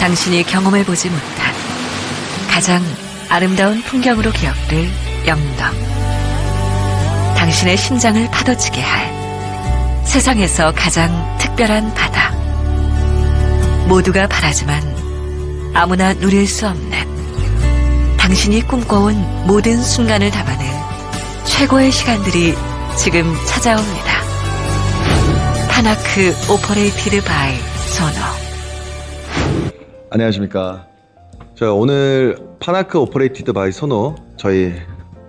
당신이 경험해보지 못한 가장 아름다운 풍경으로 기억될 영덕. 당신의 심장을 파도치게 할 세상에서 가장 특별한 바다. 모두가 바라지만 아무나 누릴 수 없는 당신이 꿈꿔온 모든 순간을 담아낸 최고의 시간들이 지금 찾아옵니다. 파나크 오퍼레이티드 바이 소노. 안녕하십니까. 저 오늘 파나크 오퍼레이티드 바이 소노 저희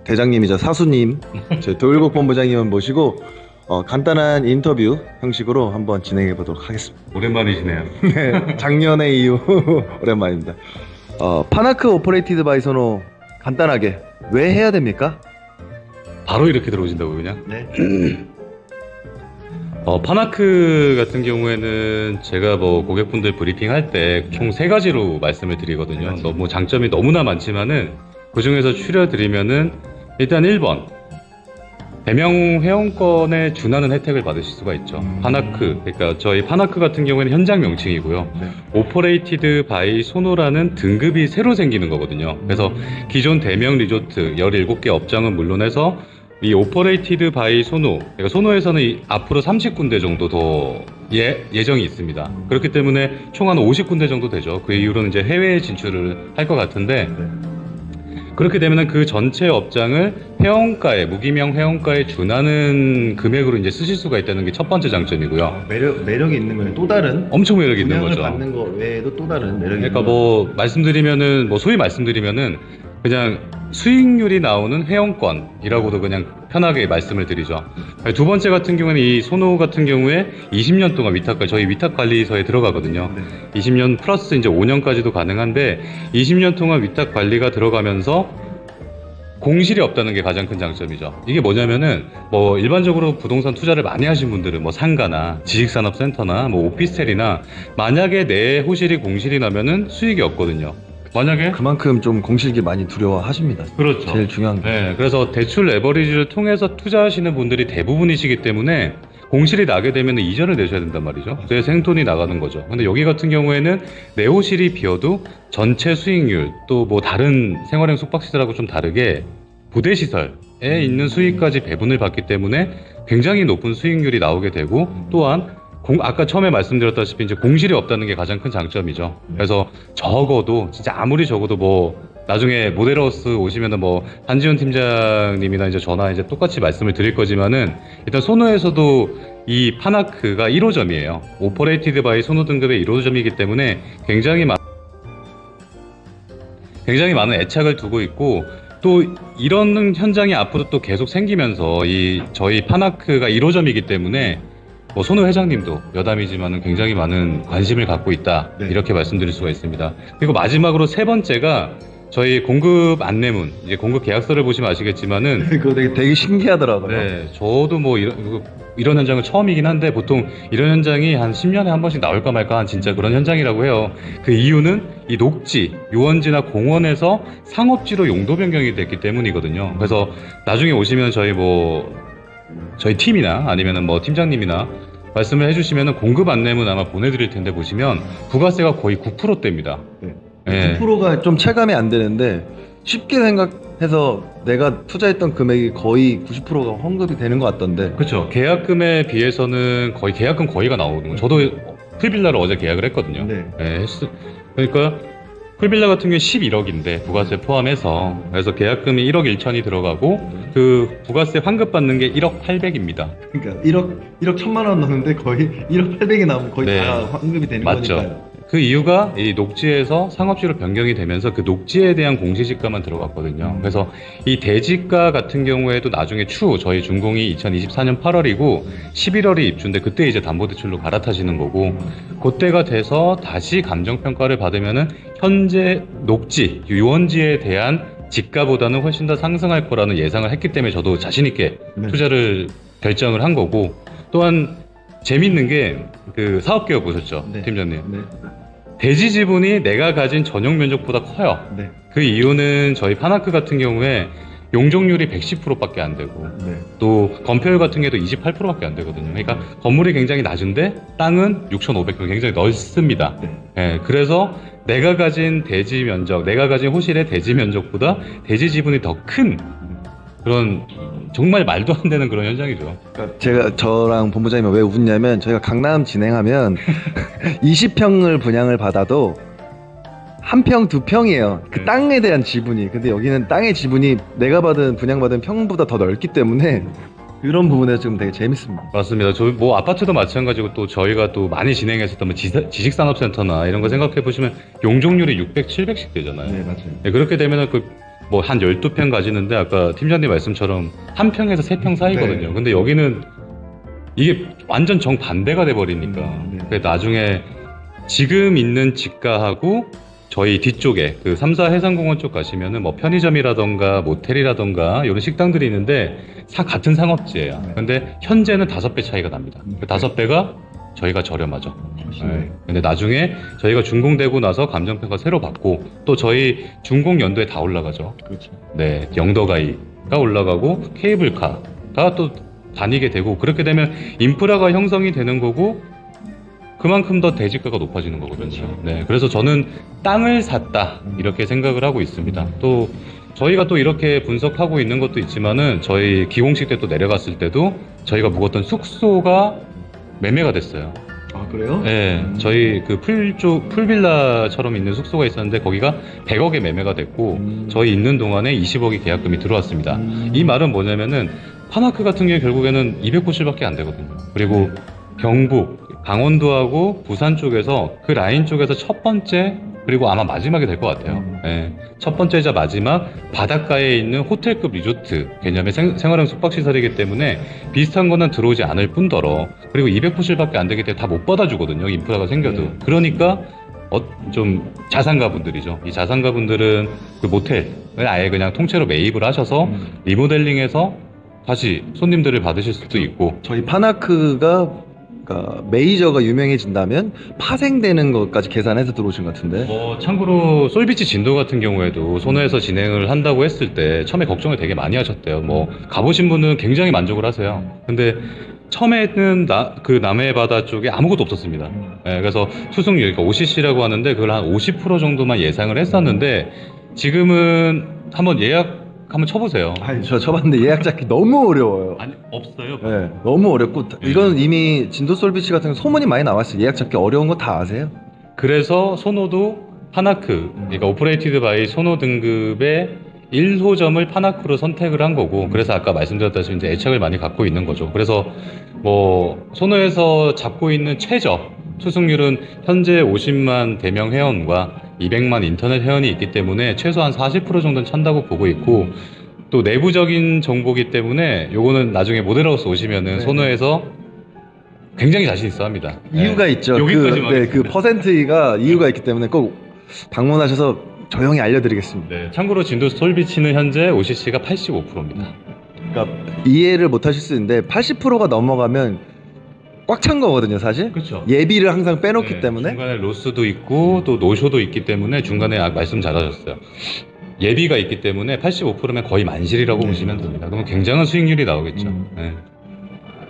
대장님이자 사수님 제 도일국 본부장님을 모시고 간단한 인터뷰 형식으로 한번 진행해 보도록 하겠습니다. 오랜만이시네요. 네, 작년에 이후 오랜만입니다. 파나크 오퍼레이티드 바이 소노 간단하게 왜 해야 됩니까? 바로 이렇게 들어오신다고 그냥? 네. 파나크 같은 경우에는 제가 뭐 고객분들 브리핑 할 때 총 3가지로 말씀을 드리거든요. 너무 장점이 너무나 많지만은 그 중에서 추려드리면은 일단 1번 대명 회원권에 준하는 혜택을 받으실 수가 있죠. 파나크, 그러니까 저희 파나크 같은 경우에는 현장 명칭이고요. 네. 오퍼레이티드 바이 소노라는 등급이 새로 생기는 거거든요. 그래서 기존 대명 리조트 17개 업장은 물론해서 이 오퍼레이티드 바이 소노, 그러니까 소노에서는 앞으로 30군데 정도 더 예정이 있습니다. 그렇기 때문에 총 한 50군데 정도 되죠. 그 이후로는 이제 해외에 진출을 할 것 같은데, 그렇게 되면 그 전체 업장을 회원가에, 무기명 회원가에 준하는 금액으로 이제 쓰실 수가 있다는 게 첫 번째 장점이고요. 매력이 있는 거예요. 또 다른 엄청 매력이 있는 거죠. 받는 거 외에도 또 다른 매력이 그러니까 뭐 말씀드리면은, 뭐 소위 말씀드리면은 그냥 수익률이 나오는 회원권이라고도 그냥 편하게 말씀을 드리죠. 두 번째 같은 경우는 이 소노 같은 경우에 20년 동안 저희 위탁관리소에 들어가거든요. 20년 플러스 이제 5년까지도 가능한데 20년 동안 위탁관리가 들어가면서 공실이 없다는 게 가장 큰 장점이죠. 이게 뭐냐면은 뭐 일반적으로 부동산 투자를 많이 하신 분들은 뭐 상가나 지식산업센터나 뭐 오피스텔이나 만약에 내 호실이 공실이 나면은 수익이 없거든요. 만약에 그만큼 좀 공실기 많이 두려워하십니다. 그렇죠. 제일 중요한 게. 네, 그래서 대출 레버리지를 통해서 투자하시는 분들이 대부분이시기 때문에 공실이 나게 되면 이자를 내셔야 된단 말이죠. 그래서 생돈이 나가는 거죠. 근데 여기 같은 경우에는 내 호실이 비어도 전체 수익률, 또 뭐 다른 생활형 숙박시설하고 좀 다르게 부대시설에 있는 수익까지 배분을 받기 때문에 굉장히 높은 수익률이 나오게 되고, 또한 아까 처음에 말씀드렸다시피 이제 공실이 없다는 게 가장 큰 장점이죠. 그래서 적어도 진짜 아무리 적어도 뭐 나중에 모델하우스 오시면은 뭐 한지훈 팀장님이나 이제 저나 이제 똑같이 말씀을 드릴 거지만은, 일단 소노에서도 이 파나크가 1호점이에요. 오퍼레이티드 바이 소노 등급의 1호점이기 때문에 굉장히 많은 애착을 두고 있고, 또 이런 현장이 앞으로 또 계속 생기면서 저희 파나크가 1호점이기 때문에 뭐 소노 회장님도 여담이지만은 굉장히 많은 관심을 갖고 있다. 네. 이렇게 말씀드릴 수가 있습니다. 그리고 마지막으로 3번째가 저희 공급 안내문, 이제 공급 계약서를 보시면 아시겠지만은 그거 되게 신기하더라고요. 네, 저도 뭐 이런 현장은 처음이긴 한데 보통 이런 현장이 한 10년에 한 번씩 나올까 말까 한 진짜 그런 현장이라고 해요. 그 이유는 이 녹지, 유원지나 공원에서 상업지로 용도 변경이 됐기 때문이거든요. 그래서 나중에 오시면 저희 팀이나 아니면은 뭐 팀장님이나 말씀을 해주시면은 공급 안내문 아마 보내드릴 텐데 보시면 부가세가 거의 9%대입니다. 네. 네. 9%가 좀 체감이 안 되는데 쉽게 생각해서 내가 투자했던 금액이 거의 90%가 환급이 되는 것 같던데. 그렇죠. 계약금에 비해서는 계약금 거의가 나오는 거예요. 저도 풀빌라를 어제 계약을 했거든요. 네. 그러니까 풀빌라 같은 경우에 11억인데 부가세 포함해서, 그래서 계약금이 1억 1천이 들어가고 그 부가세 환급 받는 게 1억 8백입니다. 그러니까 1억 1천만 원 넣는데 거의 1억 8백이 나오면 거의 네. 다 환급이 되는 맞죠. 거니까요. 그 이유가 이 녹지에서 상업지로 변경이 되면서 그 녹지에 대한 공시지가만 들어갔거든요. 그래서 이 대지가 같은 경우에도 나중에 저희 준공이 2024년 8월이고 11월이 입주인데 그때 이제 담보대출로 갈아타시는 거고, 그때가 돼서 다시 감정평가를 받으면은 현재 녹지, 유원지에 대한 지가보다는 훨씬 더 상승할 거라는 예상을 했기 때문에 저도 자신있게 투자를 결정을 한 거고, 또한 재밌는 게 그 사업계획 보셨죠? 네. 팀장님. 네. 대지 지분이 내가 가진 전용 면적보다 커요. 네. 그 이유는 저희 파나크 같은 경우에 용적률이 110%밖에 안 되고 네. 또 건폐율 같은 게도 28%밖에 안 되거든요. 그러니까 건물이 굉장히 낮은데 땅은 6,500평 굉장히 넓습니다. 예, 그래서 내가 가진 대지 면적, 내가 가진 호실의 대지 면적보다 대지 지분이 더 큰 그런 정말 말도 안 되는 그런 현상이죠. 그러니까 제가 저랑 본부장님이 왜 웃냐면 저희가 강남 진행하면 20평을 분양을 받아도 한 평, 두 평이에요. 그 네. 땅에 대한 지분이. 근데 여기는 땅의 지분이 내가 분양받은 평보다 더 넓기 때문에 그런 부분에서 좀 되게 재밌습니다. 맞습니다. 저희 뭐 아파트도 마찬가지고 또 저희가 또 많이 진행했었던 뭐 지식산업센터나 이런 거 생각해 보시면 용적률이 600, 700씩 되잖아요. 맞아요. 네, 그렇게 되면은 그 뭐 한 12평 가지는데 아까 팀장님 말씀처럼 한 평에서 3평 사이거든요. 네. 근데 여기는 이게 완전 정반대가 돼 버리니까. 네. 그래서 나중에 지금 있는 집가하고 저희 뒤쪽에 그 3사 해상공원 쪽 가시면은 뭐 편의점이라던가 모텔이라던가 이런 식당들이 있는데 같은 상업지예요. 네. 근데 현재는 5배 차이가 납니다. 그 5배가 저희가 저렴하죠. 네. 근데 나중에 저희가 준공되고 나서 감정평가 새로 받고 또 저희 준공 연도에 다 올라가죠. 그렇죠. 네, 영덕아이가 올라가고 케이블카가 또 다니게 되고 그렇게 되면 인프라가 형성이 되는 거고 그만큼 더 대지가가 높아지는 거거든요. 네, 그래서 저는 땅을 샀다 이렇게 생각을 하고 있습니다. 또 저희가 또 이렇게 분석하고 있는 것도 있지만은 저희 기공식 때 또 내려갔을 때도 저희가 묵었던 숙소가 매매가 됐어요. 아 그래요? 네, 저희 그 풀빌라처럼 있는 숙소가 있었는데 거기가 100억에 매매가 됐고 저희 있는 동안에 20억이 계약금이 들어왔습니다. 이 말은 뭐냐면은 파나크 같은 게 결국에는 290밖에 안 되거든요. 그리고 경북, 강원도하고 부산 쪽에서 그 라인 쪽에서 첫 번째 그리고 아마 마지막이 될 것 같아요. 예, 첫 번째자 마지막 바닷가에 있는 호텔급 리조트 개념의 생활형 숙박시설이기 때문에 비슷한 거는 들어오지 않을 뿐더러 그리고 290밖에 안 되기 때문에 다 못 받아주거든요. 인프라가 생겨도. 그러니까 좀 자산가분들이죠. 이 자산가분들은 그 모텔을 아예 그냥 통째로 매입을 하셔서 리모델링해서 다시 손님들을 받으실 수도 있고 저희 파나크가 그러니까 메이저가 유명해진다면 파생되는 것까지 계산해서 들어오신 것 같은데. 뭐 참고로 솔비치 진도 같은 경우에도 손해에서 진행을 한다고 했을 때 처음에 걱정을 되게 많이 하셨대요. 뭐 가보신 분은 굉장히 만족을 하세요. 근데 처음에는 그 남해 바다 쪽에 아무것도 없었습니다. 예, 그래서 수승률, 그러니까 OCC라고 하는데 그걸 한 50% 정도만 예상을 했었는데 지금은 한번 한번 쳐보세요. 아니 저 쳐봤는데 예약 잡기 너무 어려워요. 아니 없어요. 네, 너무 어렵고 이건 이미 진도 솔비치 같은 거 소문이 많이 나왔어요. 예약 잡기 어려운 거 다 아세요? 그래서 소노도 파나크, 그러니까 오퍼레이티드 바이 소노 등급의 1호점을 파나크로 선택을 한 거고, 그래서 아까 말씀드렸다시피 이제 애착을 많이 갖고 있는 거죠. 그래서 뭐 소노에서 잡고 있는 최저 수승률은 현재 50만 대명 회원과 200만 인터넷 회원이 있기 때문에 최소한 40% 정도는 찬다고 보고 있고, 또 내부적인 정보기 때문에 요거는 나중에 모델하우스 오시면은 네. 소노에서 굉장히 자신 있어 합니다. 이유가 네. 있죠. 여기까지만 그 퍼센트가 이유가 있기 때문에 꼭 방문하셔서 조용히 알려드리겠습니다. 네, 참고로 진도 솔비치는 현재 OCC가 85%입니다. 그러니까 이해를 못 하실 수 있는데 80%가 넘어가면 꽉 찬 거거든요, 사실. 그렇죠. 예비를 항상 빼놓기 네, 때문에. 중간에 로스도 있고 또 노쇼도 있기 때문에 중간에 말씀 잘하셨어요. 예비가 있기 때문에 85%면 거의 만실이라고 보시면 됩니다. 그러면 굉장한 수익률이 나오겠죠. 네.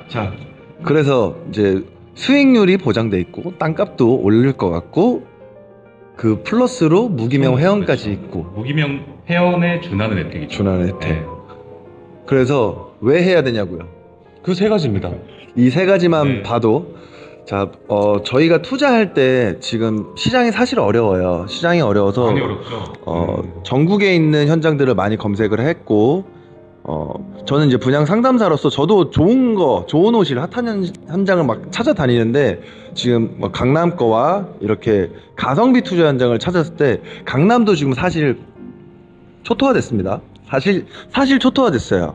자, 그래서 이제 수익률이 보장돼 있고 땅값도 오를 것 같고 그 플러스로 무기명 회원까지 그렇죠. 있고 무기명 회원에 준하는 혜택이죠. 준하는 혜택. 네. 그래서 왜 해야 되냐고요? 그 세 가지입니다. 이 세 가지만 네. 봐도 자, 저희가 투자할 때 지금 시장이 사실 어려워요. 시장이 어려워서 많이 어렵죠. 전국에 있는 현장들을 많이 검색을 했고 저는 이제 분양 상담사로서 저도 좋은 호실 핫한 현장을 막 찾아다니는데 지금 뭐 강남 거와 이렇게 가성비 투자 현장을 찾았을 때 강남도 지금 사실 초토화됐습니다. 사실 초토화됐어요.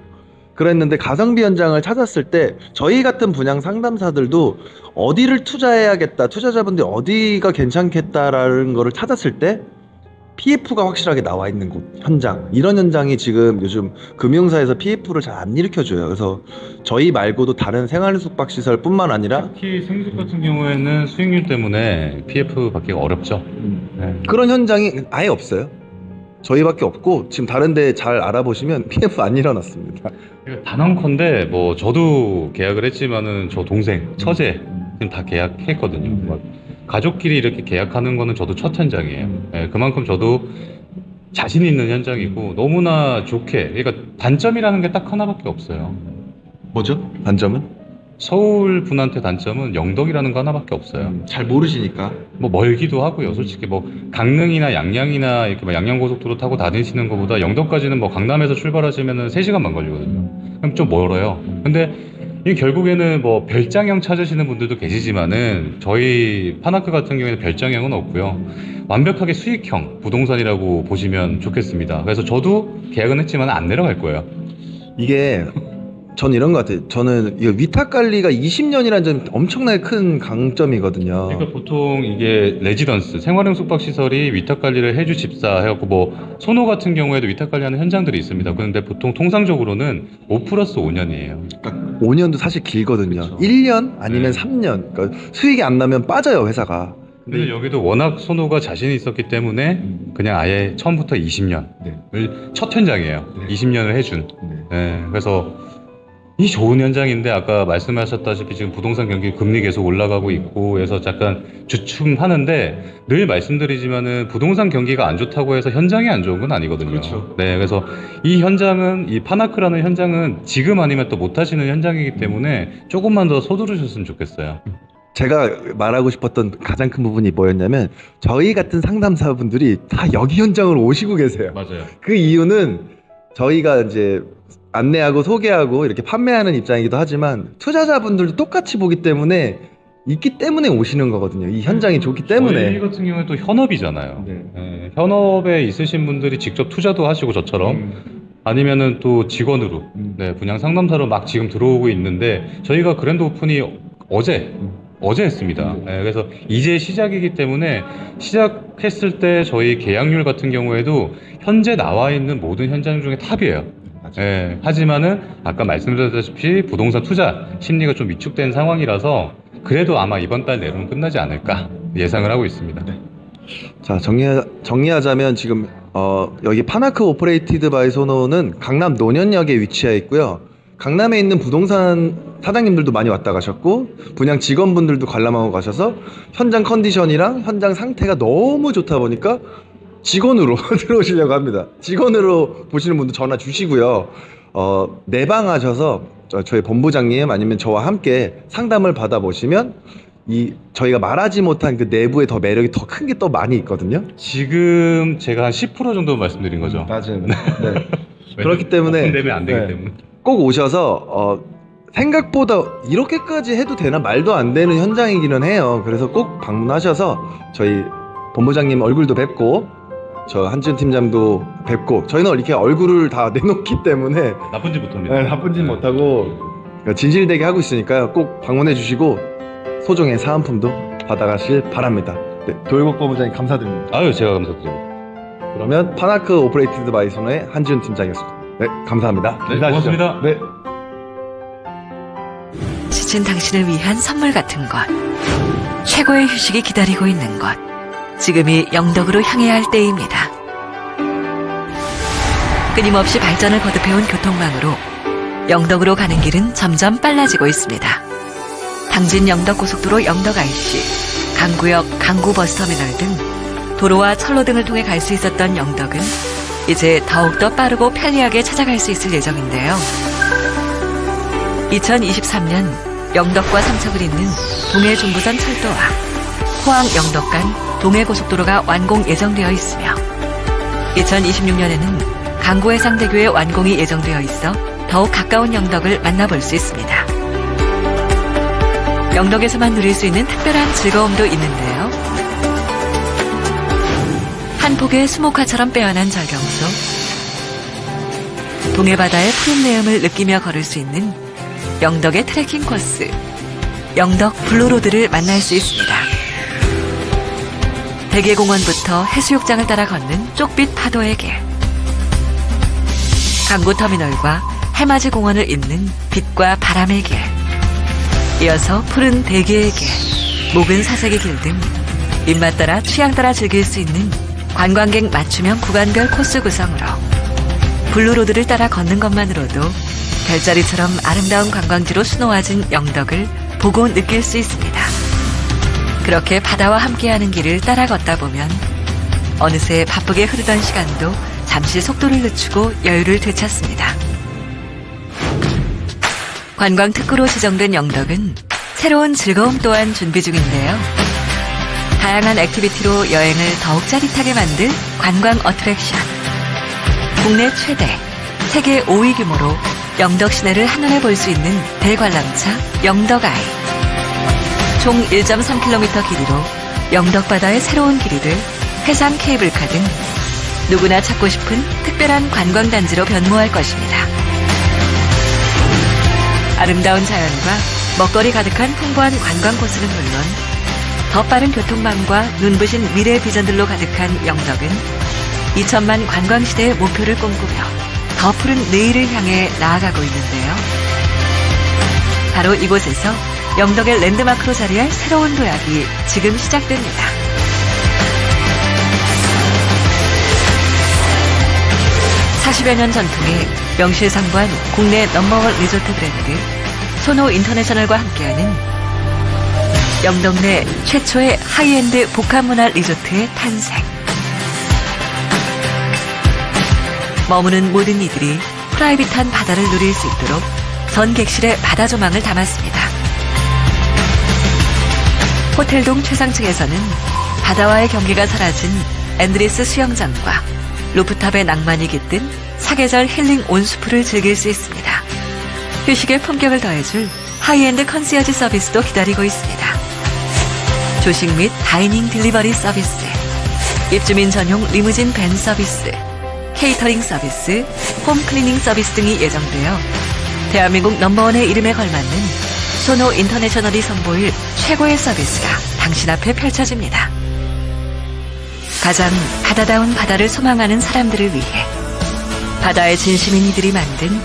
그랬는데 가성비 현장을 찾았을 때 저희 같은 분양 상담사들도 어디를 투자해야겠다, 투자자분들이 어디가 괜찮겠다라는 거를 찾았을 때 PF가 확실하게 나와 있는 곳, 현장. 이런 현장이 지금 요즘 금융사에서 PF를 잘 안 일으켜줘요. 그래서 저희 말고도 다른 생활숙박시설 뿐만 아니라 특히 생숙 같은 경우에는 수익률 때문에 PF 받기가 어렵죠. 네. 그런 현장이 아예 없어요. 저희밖에 없고 지금 다른데 잘 알아보시면 PF 안 일어났습니다. 단언컨대 뭐 저도 계약을 했지만은 저 동생, 처제 지금 다 계약했거든요. 막 가족끼리 이렇게 계약하는 거는 저도 첫 현장이에요. 예, 그만큼 저도 자신 있는 현장이고 너무나 좋게, 그러니까 단점이라는 게 딱 하나밖에 없어요. 뭐죠? 단점은? 서울 분한테 단점은 영덕이라는 거 하나밖에 없어요. 잘 모르시니까. 뭐 멀기도 하고요. 솔직히 뭐 강릉이나 양양이나 이렇게 막 양양고속도로 타고 다니시는 것보다 영덕까지는 뭐 강남에서 출발하시면은 3시간만 걸리거든요. 그럼 좀 멀어요. 근데 이 결국에는 뭐 별장형 찾으시는 분들도 계시지만은 저희 파나크 같은 경우에는 별장형은 없고요. 완벽하게 수익형 부동산이라고 보시면 좋겠습니다. 그래서 저도 계약은 했지만 안 내려갈 거예요. 이게 전 이런 것 같아요. 저는 이거 위탁 관리가 20년이라는 점이 엄청나게 큰 강점이거든요. 그러니까 보통 이게 레지던스, 생활형 숙박시설이 위탁 관리를 해주 집사 해갖고 뭐 소노 같은 경우에도 위탁 관리하는 현장들이 있습니다. 그런데 보통 통상적으로는 5+5년이에요. 그러니까 5년도 사실 길거든요. 그쵸. 1년 아니면 네. 3년. 그러니까 수익이 안 나면 빠져요, 회사가. 근데 여기도 워낙 소노가 자신이 있었기 때문에 그냥 아예 처음부터 20년을 첫 현장이에요. 20년을 해준. 네, 그래서 이 좋은 현장인데 아까 말씀하셨다시피 지금 부동산 경기 금리 계속 올라가고 있고 해서 약간 주춤하는데 늘 말씀드리지만은 부동산 경기가 안 좋다고 해서 현장이 안 좋은 건 아니거든요. 그렇죠. 네, 그래서 이 현장은 이 파나크라는 현장은 지금 아니면 또 못 하시는 현장이기 때문에 조금만 더 서두르셨으면 좋겠어요. 제가 말하고 싶었던 가장 큰 부분이 뭐였냐면 저희 같은 상담사분들이 다 여기 현장으로 오시고 계세요. 맞아요. 그 이유는 저희가 이제 안내하고 소개하고 이렇게 판매하는 입장이기도 하지만 투자자분들도 똑같이 보기 때문에 있기 때문에 오시는 거거든요. 이 현장이 좋기 때문에. 저희 같은 경우는 또 현업이잖아요. 네. 네, 현업에 있으신 분들이 직접 투자도 하시고 저처럼 아니면은 또 직원으로 네, 분양 상담사로 막 지금 들어오고 있는데 저희가 그랜드 오픈이 어제 했습니다. 네, 그래서 이제 시작이기 때문에 시작했을 때 저희 계약률 같은 경우에도 현재 나와 있는 모든 현장 중에 탑이에요. 네, 하지만은 아까 말씀드렸다시피 부동산 투자 심리가 좀 위축된 상황이라서 그래도 아마 이번 달 내로는 끝나지 않을까 예상을 하고 있습니다. 자, 정리하자면 지금 여기 파나크 오퍼레이티드 바이 소노는 강남 논현역에 위치해 있고요. 강남에 있는 부동산 사장님들도 많이 왔다 가셨고 분양 직원분들도 관람하고 가셔서 현장 컨디션이랑 현장 상태가 너무 좋다 보니까 직원으로 들어오시려고 합니다. 직원으로 보시는 분도 전화 주시고요. 내방하셔서 저희 본부장님 아니면 저와 함께 상담을 받아보시면 저희가 말하지 못한 그 내부의 더 매력이 더 큰 게 또 많이 있거든요. 지금 제가 한 10% 정도 말씀드린 거죠. 맞아요. 네. 그렇기 때문에 되면 안 되기 네. 때문에. 꼭 오셔서 생각보다 이렇게까지 해도 되나 말도 안 되는 현장이기는 해요. 그래서 꼭 방문하셔서 저희 본부장님 얼굴도 뵙고 저 한지훈 팀장도 뵙고 저희는 이렇게 얼굴을 다 내놓기 때문에 나쁜 짓 못합니다. 나쁜 짓 못하고 진실되게 하고 있으니까요. 꼭 방문해 주시고 소정의 사은품도 받아가실 바랍니다. 네, 도일국 본부장님 감사드립니다. 아유, 제가 감사드립니다. 그러면 파나크 오퍼레이티드 바이 소노의 한지훈 팀장이었습니다. 네, 감사합니다. 네, 인사하시죠. 고맙습니다. 네. 지친 당신을 위한 선물 같은 것. 최고의 휴식이 기다리고 있는 것. 지금이 영덕으로 향해야 할 때입니다. 끊임없이 발전을 거듭해온 교통망으로 영덕으로 가는 길은 점점 빨라지고 있습니다. 당진 영덕고속도로 영덕 IC, 강구역 강구버스터미널 등 도로와 철로 등을 통해 갈 수 있었던 영덕은 이제 더욱더 빠르고 편리하게 찾아갈 수 있을 예정인데요. 2023년 영덕과 삼척을 잇는 동해중부선 철도와 포항 영덕 간 동해고속도로가 완공 예정되어 있으며 2026년에는 강구해상대교의 완공이 예정되어 있어 더욱 가까운 영덕을 만나볼 수 있습니다. 영덕에서만 누릴 수 있는 특별한 즐거움도 있는데요. 한 폭의 수목화처럼 빼어난 절경소, 동해바다의 푸른 내음을 느끼며 걸을 수 있는 영덕의 트레킹 코스, 영덕 블루로드를 만날 수 있습니다. 대계공원부터 해수욕장을 따라 걷는 쪽빛 파도의 길, 강구터미널과 해맞이 공원을 잇는 빛과 바람의 길, 이어서 푸른 대게의 길, 묵은 사색의 길 등 입맛 따라 취향 따라 즐길 수 있는 관광객 맞춤형 구간별 코스 구성으로 블루로드를 따라 걷는 것만으로도 별자리처럼 아름다운 관광지로 수놓아진 영덕을 보고 느낄 수 있습니다. 그렇게 바다와 함께하는 길을 따라 걷다 보면 어느새 바쁘게 흐르던 시간도 잠시 속도를 늦추고 여유를 되찾습니다. 관광 특구로 지정된 영덕은 새로운 즐거움 또한 준비 중인데요. 다양한 액티비티로 여행을 더욱 짜릿하게 만들 관광 어트랙션. 국내 최대, 세계 5위 규모로 영덕 시내를 한눈에 볼 수 있는 대관람차 영덕아이. 총 1.3km 길이로 영덕 바다의 새로운 길이를 해상 케이블카 등 누구나 찾고 싶은 특별한 관광단지로 변모할 것입니다. 아름다운 자연과 먹거리 가득한 풍부한 관광 코스는 물론 더 빠른 교통망과 눈부신 미래 비전들로 가득한 영덕은 2000만 관광시대의 목표를 꿈꾸며 더 푸른 내일을 향해 나아가고 있는데요. 바로 이곳에서 영덕의 랜드마크로 자리할 새로운 도약이 지금 시작됩니다. (40여 년) 전통의 명실상부한 국내 넘버원 리조트 브랜드 소노 인터내셔널과 함께하는 영덕 내 최초의 하이엔드 복합문화 리조트의 탄생. 머무는 모든 이들이 프라이빗한 바다를 누릴 수 있도록 전 객실에 바다 조망을 담았습니다. 호텔동 최상층에서는 바다와의 경계가 사라진 앤드리스 수영장과 루프탑의 낭만이 깃든 사계절 힐링 온수풀을 즐길 수 있습니다. 휴식의 품격을 더해줄 하이엔드 컨시어지 서비스도 기다리고 있습니다. 조식 및 다이닝 딜리버리 서비스, 입주민 전용 리무진 밴 서비스, 케이터링 서비스, 홈클리닝 서비스 등이 예정되어 대한민국 넘버원의 이름에 걸맞는 소노 인터내셔널이 선보일 최고의 서비스가 당신 앞에 펼쳐집니다. 가장 바다다운 바다를 소망하는 사람들을 위해 바다의 진심인 이들이 만든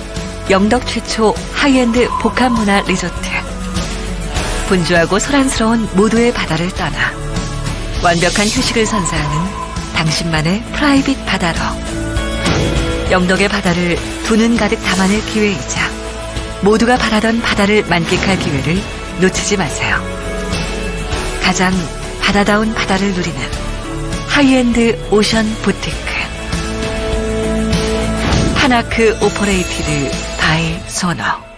영덕 최초 하이엔드 복합문화 리조트. 분주하고 소란스러운 모두의 바다를 떠나 완벽한 휴식을 선사하는 당신만의 프라이빗 바다로 영덕의 바다를 두 눈 가득 담아낼 기회이자 모두가 바라던 바다를 만끽할 기회를 놓치지 마세요. 가장 바다다운 바다를 누리는 하이엔드 오션 부티크 파나크 오퍼레이티드 바이 소노.